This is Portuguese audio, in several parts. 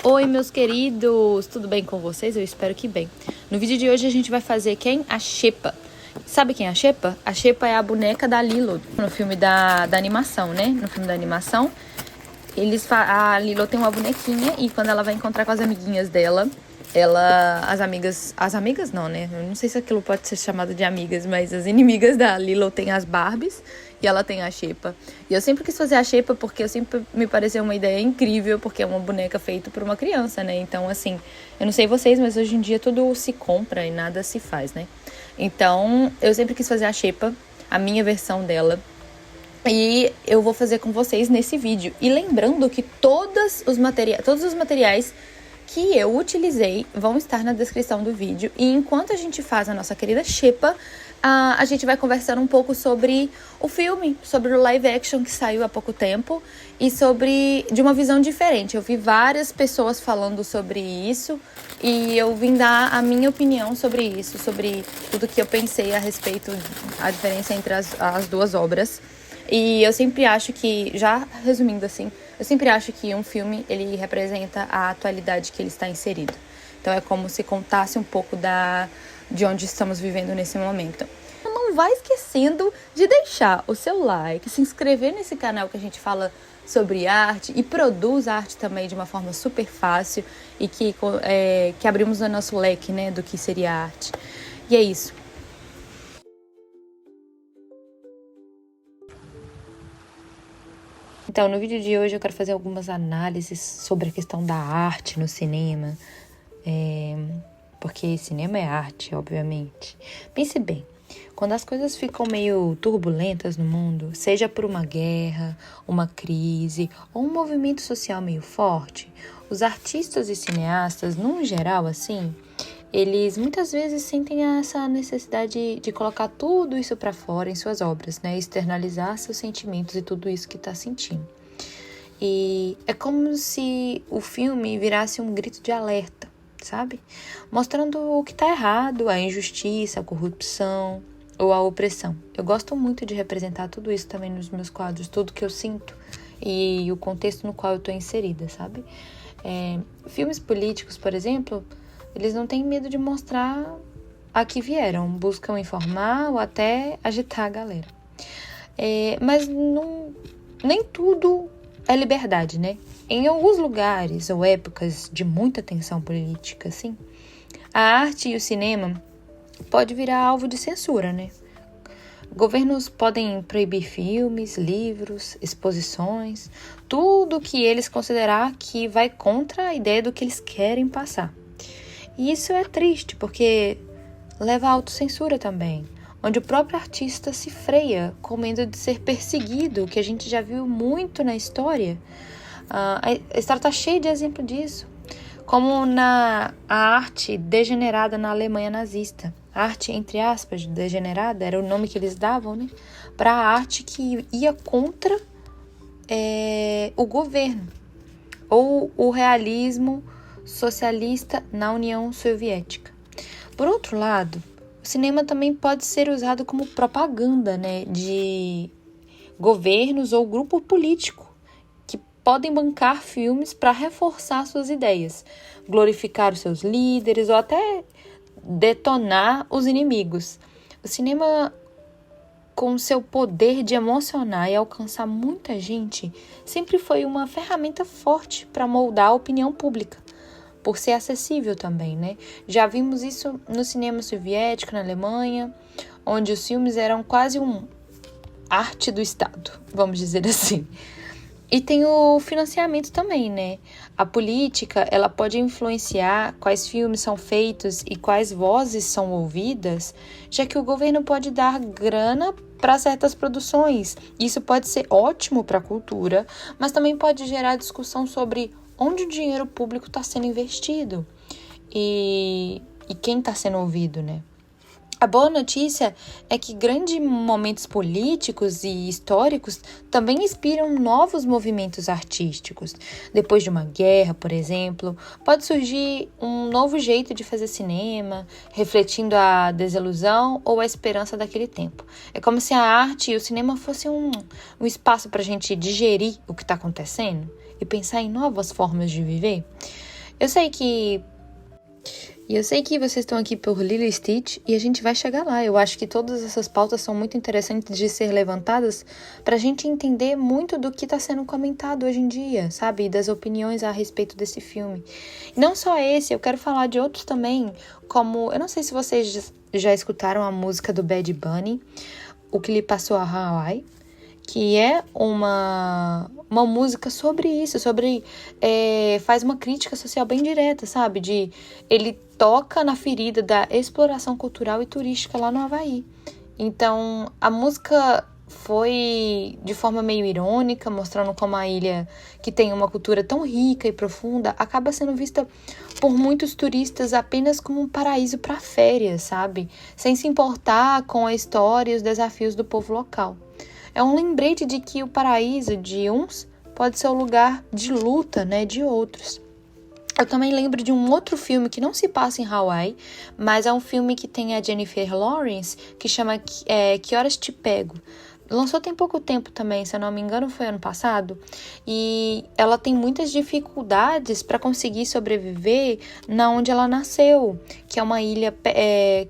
Oi, meus queridos! Tudo bem com vocês? Eu espero que bem. No vídeo de hoje a gente vai fazer quem? A Xepa. Sabe quem é a Xepa? A Xepa é a boneca da Lilo, no filme da animação, né? No filme da animação, a Lilo tem uma bonequinha e quando ela vai encontrar com as amiguinhas dela, as amigas não, né? Eu não sei se aquilo pode ser chamado de amigas, mas as inimigas da Lilo tem as Barbies e ela tem a Xepa. E eu sempre quis fazer a Xepa porque eu sempre me pareceu uma ideia incrível, porque é uma boneca feita por uma criança, né? Então, assim, eu não sei vocês, mas hoje em dia tudo se compra e nada se faz, né? Então, eu sempre quis fazer a Xepa, a minha versão dela. E eu vou fazer com vocês nesse vídeo. E lembrando que todos os materiais que eu utilizei vão estar na descrição do vídeo. E enquanto a gente faz a nossa querida Xepa, a gente vai conversando um pouco sobre o filme, sobre o live action que saiu há pouco tempo e de uma visão diferente. Eu vi várias pessoas falando sobre isso e eu vim dar a minha opinião sobre isso, sobre tudo que eu pensei a respeito, a diferença entre as duas obras. E eu sempre acho que, já resumindo assim, eu sempre acho que um filme, ele representa a atualidade que ele está inserido. Então é como se contasse um pouco de onde estamos vivendo nesse momento. Não vai esquecendo de deixar o seu like, se inscrever nesse canal que a gente fala sobre arte e produz arte também de uma forma super fácil e que abrimos o nosso leque, né, do que seria arte. E é isso. Então, no vídeo de hoje eu quero fazer algumas análises sobre a questão da arte no cinema, porque cinema é arte, obviamente. Pense bem, quando as coisas ficam meio turbulentas no mundo, seja por uma guerra, uma crise ou um movimento social meio forte, os artistas e cineastas, num geral assim, eles muitas vezes sentem essa necessidade de colocar tudo isso para fora em suas obras, né? Externalizar seus sentimentos e tudo isso que está sentindo. E é como se o filme virasse um grito de alerta, sabe? Mostrando o que está errado, a injustiça, a corrupção ou a opressão. Eu gosto muito de representar tudo isso também nos meus quadros, tudo que eu sinto e o contexto no qual eu estou inserida, sabe? Filmes políticos, por exemplo, eles não têm medo de mostrar a que vieram, buscam informar ou até agitar a galera. Mas nem tudo é liberdade, né? Em alguns lugares ou épocas de muita tensão política, assim, a arte e o cinema pode virar alvo de censura, né? Governos podem proibir filmes, livros, exposições, tudo que eles considerar que vai contra a ideia do que eles querem passar. E isso é triste, porque leva à autocensura também, onde o próprio artista se freia com medo de ser perseguido, que a gente já viu muito na história. A história está cheia de exemplo disso, como a arte degenerada na Alemanha nazista. A arte, entre aspas, degenerada, era o nome que eles davam, né, para a arte que ia contra o governo, ou o realismo socialista na União Soviética. Por outro lado, o cinema também pode ser usado como propaganda, né, de governos ou grupo político que podem bancar filmes para reforçar suas ideias, glorificar os seus líderes ou até detonar os inimigos. O cinema, com seu poder de emocionar e alcançar muita gente, sempre foi uma ferramenta forte para moldar a opinião pública, por ser acessível também, né? Já vimos isso no cinema soviético, na Alemanha, onde os filmes eram quase uma arte do Estado, vamos dizer assim. E tem o financiamento também, né? A política, ela pode influenciar quais filmes são feitos e quais vozes são ouvidas, já que o governo pode dar grana para certas produções. Isso pode ser ótimo para a cultura, mas também pode gerar discussão sobre onde o dinheiro público está sendo investido e quem está sendo ouvido, né? A boa notícia é que grandes momentos políticos e históricos também inspiram novos movimentos artísticos. Depois de uma guerra, por exemplo, pode surgir um novo jeito de fazer cinema, refletindo a desilusão ou a esperança daquele tempo. É como se a arte e o cinema fossem um espaço para a gente digerir o que está acontecendo e pensar em novas formas de viver. Eu sei que vocês estão aqui por Lilo e Stitch e a gente vai chegar lá. Eu acho que todas essas pautas são muito interessantes de ser levantadas para a gente entender muito do que está sendo comentado hoje em dia, sabe? Das opiniões a respeito desse filme. E não só esse, eu quero falar de outros também, como... Eu não sei se vocês já escutaram a música do Bad Bunny, O Que Lhe Passou a Hawaii, que é uma música sobre isso, faz uma crítica social bem direta, sabe? Ele toca na ferida da exploração cultural e turística lá no Havaí. Então, a música foi de forma meio irônica, mostrando como a ilha, que tem uma cultura tão rica e profunda, acaba sendo vista por muitos turistas apenas como um paraíso para férias, sabe? Sem se importar com a história e os desafios do povo local. É um lembrete de que o paraíso de uns pode ser o lugar de luta, né, de outros. Eu também lembro de um outro filme que não se passa em Hawaii, mas é um filme que tem a Jennifer Lawrence, que chama Que Horas Te Pego. Lançou tem pouco tempo também, se eu não me engano foi ano passado, e ela tem muitas dificuldades para conseguir sobreviver na onde ela nasceu, que é uma ilha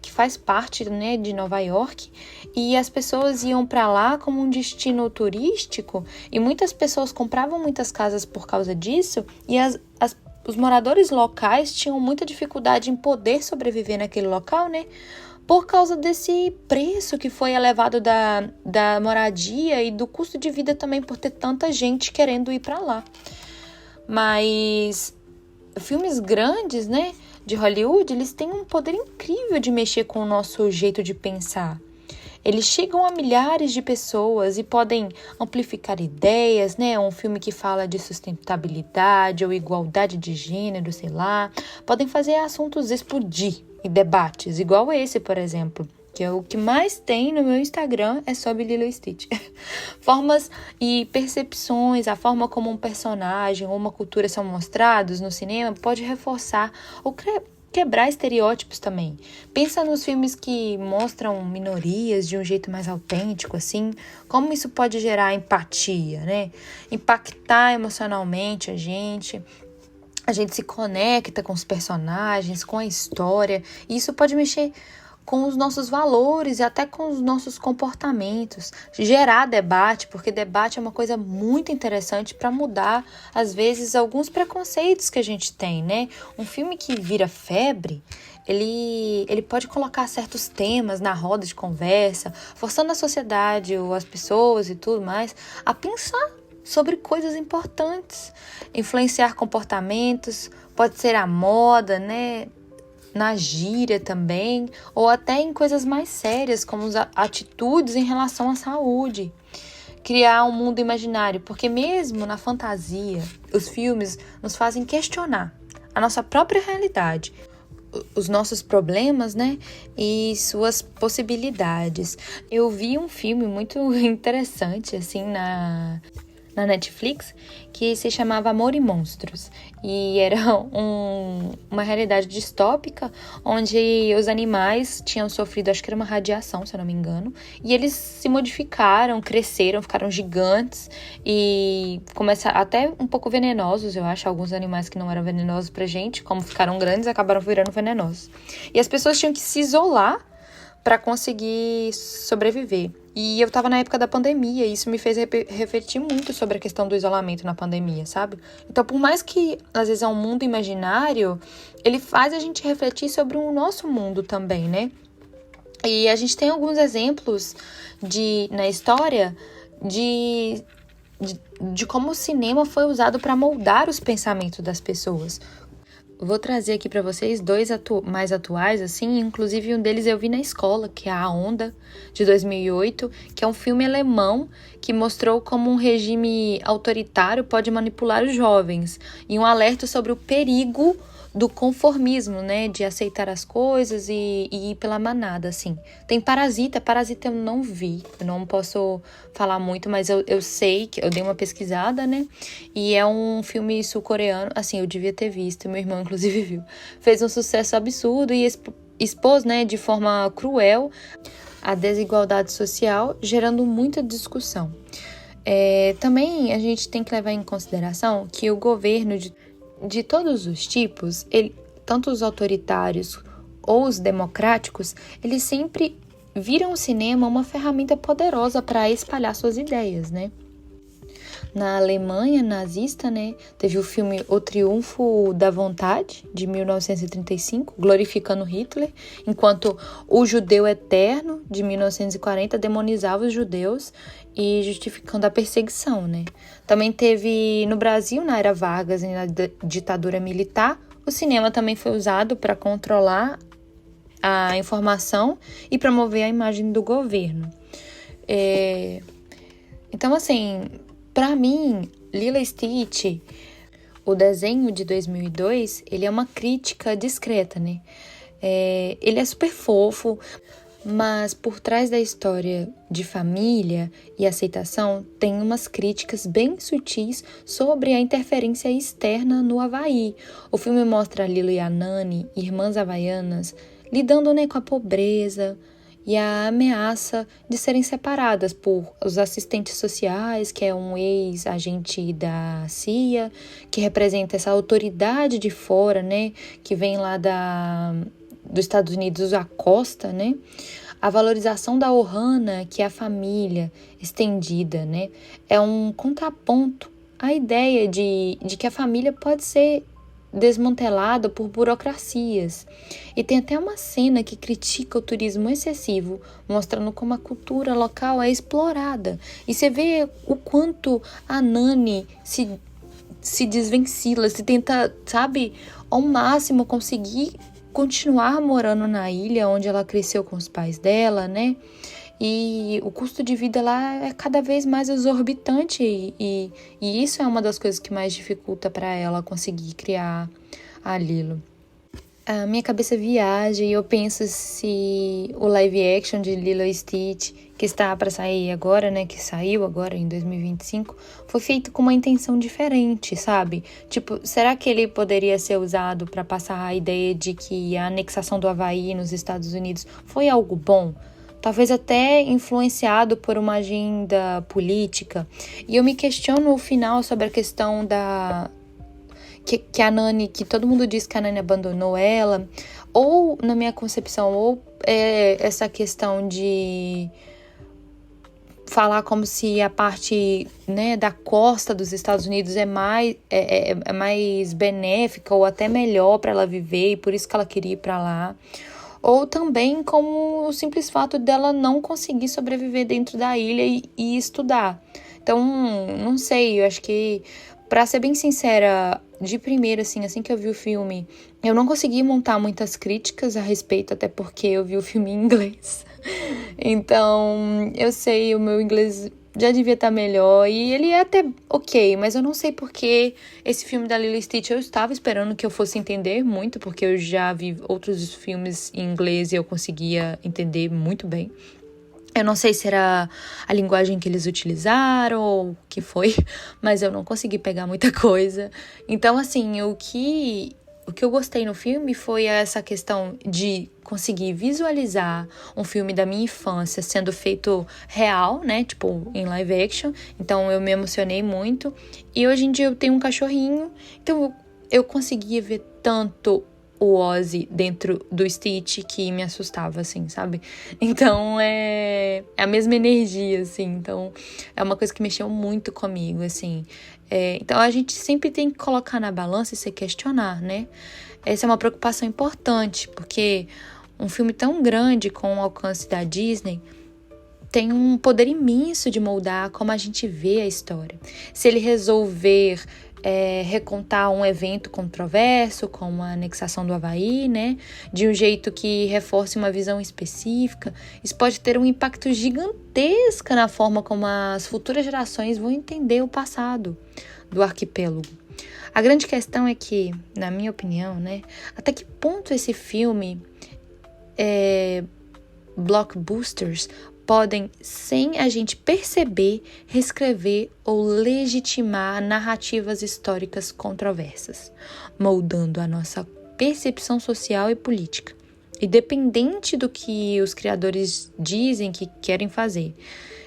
que faz parte, né, de Nova York, e as pessoas iam para lá como um destino turístico, e muitas pessoas compravam muitas casas por causa disso, e os moradores locais tinham muita dificuldade em poder sobreviver naquele local, né? Por causa desse preço que foi elevado da moradia e do custo de vida também por ter tanta gente querendo ir para lá. Mas filmes grandes, né, de Hollywood, eles têm um poder incrível de mexer com o nosso jeito de pensar. Eles chegam a milhares de pessoas e podem amplificar ideias, né? Um filme que fala de sustentabilidade ou igualdade de gênero, sei lá. Podem fazer assuntos explodir e debates, igual esse, por exemplo, que é o que mais tem no meu Instagram, é sobre Lilo e Stitch. Formas e percepções, a forma como um personagem ou uma cultura são mostrados no cinema pode reforçar ou quebrar estereótipos também. Pensa nos filmes que mostram minorias de um jeito mais autêntico, assim, como isso pode gerar empatia, né? Impactar emocionalmente a gente se conecta com os personagens, com a história, e isso pode mexer com os nossos valores e até com os nossos comportamentos, gerar debate, porque debate é uma coisa muito interessante para mudar, às vezes, alguns preconceitos que a gente tem, né? Um filme que vira febre, ele pode colocar certos temas na roda de conversa, forçando a sociedade ou as pessoas e tudo mais a pensar sobre coisas importantes, influenciar comportamentos, pode ser a moda, né? Na gíria também, ou até em coisas mais sérias, como as atitudes em relação à saúde. Criar um mundo imaginário, porque mesmo na fantasia, os filmes nos fazem questionar a nossa própria realidade, os nossos problemas, né, e suas possibilidades. Eu vi um filme muito interessante, assim, na Netflix, que se chamava Amor e Monstros, e era uma realidade distópica, onde os animais tinham sofrido, acho que era uma radiação, se eu não me engano, e eles se modificaram, cresceram, ficaram gigantes, e começaram até um pouco venenosos, eu acho, alguns animais que não eram venenosos pra gente, como ficaram grandes, acabaram virando venenosos. E as pessoas tinham que se isolar para conseguir sobreviver. E eu tava na época da pandemia, e isso me fez refletir muito sobre a questão do isolamento na pandemia, sabe? Então, por mais que às vezes é um mundo imaginário, ele faz a gente refletir sobre o nosso mundo também, né? E a gente tem alguns exemplos na história de como o cinema foi usado para moldar os pensamentos das pessoas. Vou trazer aqui para vocês dois mais atuais, assim, inclusive um deles eu vi na escola, que é A Onda, de 2008, que é um filme alemão que mostrou como um regime autoritário pode manipular os jovens, e um alerta sobre o perigo do conformismo, né, de aceitar as coisas e ir pela manada, assim. Tem Parasita eu não vi, eu não posso falar muito, mas eu sei, que eu dei uma pesquisada, né, e é um filme sul-coreano, assim, eu devia ter visto, meu irmão inclusive viu. Fez um sucesso absurdo e expôs, né, de forma cruel a desigualdade social, gerando muita discussão. Também a gente tem que levar em consideração que o governo de todos os tipos, tanto os autoritários ou os democráticos, eles sempre viram o cinema uma ferramenta poderosa para espalhar suas ideias, né? Na Alemanha nazista, né, teve o filme O Triunfo da Vontade, de 1935, glorificando Hitler, enquanto O Judeu Eterno, de 1940, demonizava os judeus e justificando a perseguição, né? Também teve no Brasil, na era Vargas e na ditadura militar, o cinema também foi usado para controlar a informação e promover a imagem do governo. Então, assim, para mim, Lilo e Stitch, o desenho de 2002, ele é uma crítica discreta, né? Ele é super fofo, mas por trás da história de família e aceitação, tem umas críticas bem sutis sobre a interferência externa no Havaí. O filme mostra a Lilo e a Nani, irmãs havaianas, lidando, né, com a pobreza e a ameaça de serem separadas por os assistentes sociais, que é um ex-agente da CIA, que representa essa autoridade de fora, né, que vem lá dos Estados Unidos, a costa, né, a valorização da Ohana, que é a família estendida, né, é um contraponto à ideia de que a família pode ser desmantelada por burocracias. E tem até uma cena que critica o turismo excessivo, mostrando como a cultura local é explorada. E você vê o quanto a Nani se desvencilha, se tenta, sabe, ao máximo conseguir continuar morando na ilha onde ela cresceu com os pais dela, né? E o custo de vida lá é cada vez mais exorbitante e isso é uma das coisas que mais dificulta para ela conseguir criar a Lilo. A minha cabeça viaja e eu penso se o live action de Lilo e Stitch, que está para sair agora, né, que saiu agora em 2025, foi feito com uma intenção diferente, sabe? Tipo, será que ele poderia ser usado para passar a ideia de que a anexação do Havaí nos Estados Unidos foi algo bom? Talvez até influenciado por uma agenda política. E eu me questiono no final sobre a questão que a Nani, que todo mundo diz que a Nani abandonou ela, ou na minha concepção, ou essa questão de falar como se a parte, né, da costa dos Estados Unidos é mais benéfica ou até melhor para ela viver e por isso que ela queria ir para lá. Ou também como o simples fato dela não conseguir sobreviver dentro da ilha e estudar. Então, não sei, eu acho que, pra ser bem sincera, de primeira, assim que eu vi o filme, eu não consegui montar muitas críticas a respeito, até porque eu vi o filme em inglês. Então, eu sei, o meu inglês já devia estar melhor e ele é até ok, mas eu não sei porque esse filme da Lilo e Stitch eu estava esperando que eu fosse entender muito, porque eu já vi outros filmes em inglês e eu conseguia entender muito bem. Eu não sei se era a linguagem que eles utilizaram ou o que foi, mas eu não consegui pegar muita coisa. Então, assim, o que eu gostei no filme foi essa questão de conseguir visualizar um filme da minha infância sendo feito real, né? Tipo, em live action. Então, eu me emocionei muito. E hoje em dia eu tenho um cachorrinho, então eu conseguia ver tanto o Ozzy dentro do Stitch que me assustava, assim, sabe? Então, é a mesma energia, assim. Então, é uma coisa que mexeu muito comigo, assim. Então, a gente sempre tem que colocar na balança e se questionar, né? Essa é uma preocupação importante, porque um filme tão grande com o alcance da Disney tem um poder imenso de moldar como a gente vê a história. Se ele resolver recontar um evento controverso, como a anexação do Havaí, né, de um jeito que reforce uma visão específica, isso pode ter um impacto gigantesco na forma como as futuras gerações vão entender o passado do arquipélago. A grande questão é que, na minha opinião, né, até que ponto esse filme blockbusters podem, sem a gente perceber, reescrever ou legitimar narrativas históricas controversas, moldando a nossa percepção social e política, independente do que os criadores dizem que querem fazer.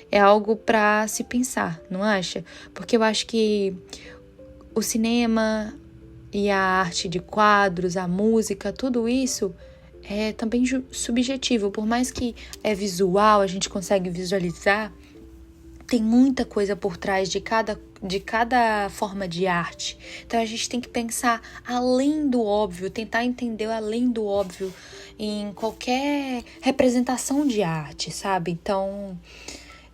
É algo para se pensar, não acha? Porque eu acho que o cinema e a arte de quadros, a música, tudo isso é também subjetivo. Por mais que é visual, a gente consegue visualizar, tem muita coisa por trás de cada forma de arte. Então a gente tem que pensar além do óbvio, tentar entender além do óbvio em qualquer representação de arte, sabe? Então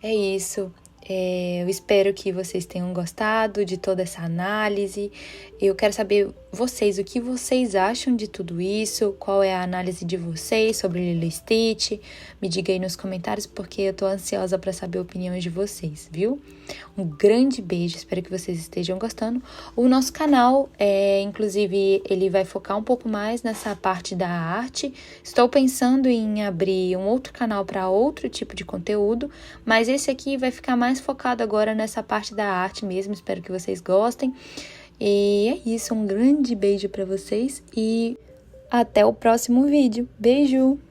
é isso. Eu espero que vocês tenham gostado de toda essa análise. Eu quero saber o que vocês acham de tudo isso, qual é a análise de vocês sobre Lilo e Stitch. Me diga aí nos comentários, porque eu tô ansiosa para saber a opinião de vocês, viu? Um grande beijo, espero que vocês estejam gostando. O nosso canal, inclusive, ele vai focar um pouco mais nessa parte da arte. Estou pensando em abrir um outro canal para outro tipo de conteúdo, mas esse aqui vai ficar mais focado agora nessa parte da arte mesmo. Espero que vocês gostem. E é isso, um grande beijo para vocês e até o próximo vídeo. Beijo!